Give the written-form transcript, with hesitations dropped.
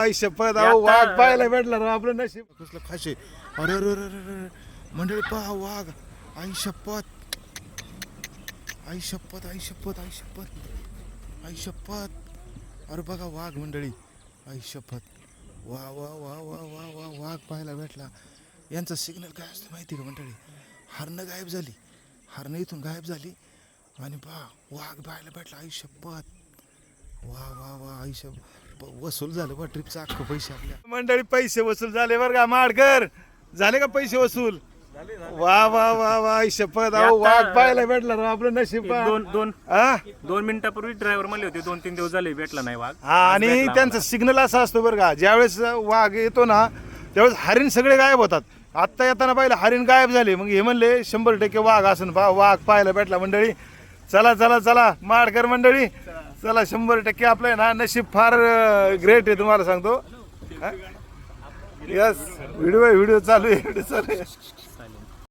आई शपथ अहो वाघ पाहायला भेटला राव आपलं नशीब कसलं खाशे. अरे अरे अरे अरे मंडळी पहा वाघ. आई शपथ आई शपथ आई शपथ आई शपथ आई शपथ. अरे बघा वाघ मंडळी. आई शपथ. वा वा वा वा वा वा वाघ पाहायला भेटला. यांचा सिग्नल काय असतं माहिती का मंडळी. हरणं गायब झाली. हरणं इथून गायब झाली आणि पहा वाघ पाहायला भेटला. आई शपथ. वा वा वा आई शपथ. वसूल झालं बा ट्रिपचा अख्खं पैसे आपल्या मंडळी. पैसे वसूल झाले बरं का माडकर. झाले का पैसे वसूल. वा वा वा वा आई शपथ अहो वाघ पाहायला भेटला राव आपलं नशीब. दोन मिनिटापूर्वी ड्रायव्हर म्हणले होते 2-3 दिवस झाले भेटला नाही वाघ. हा आणि त्यांचा सिग्नल असा असतो बरं का. ज्यावेळेस वाघ येतो ना त्यावेळेस हरिण सगळे गायब होतात. आत्ता येताना पाहिलं हरिण गायब झाले. मग हे म्हणले 100% वाघ असं वाघ पाहायला भेटला मंडळी. चला चला चला माडकर मंडळी चला. 100% आपलं ना नशीब फार ग्रेट आहे तुम्हाला सांगतो. यस व्हिडिओ चालू आहे.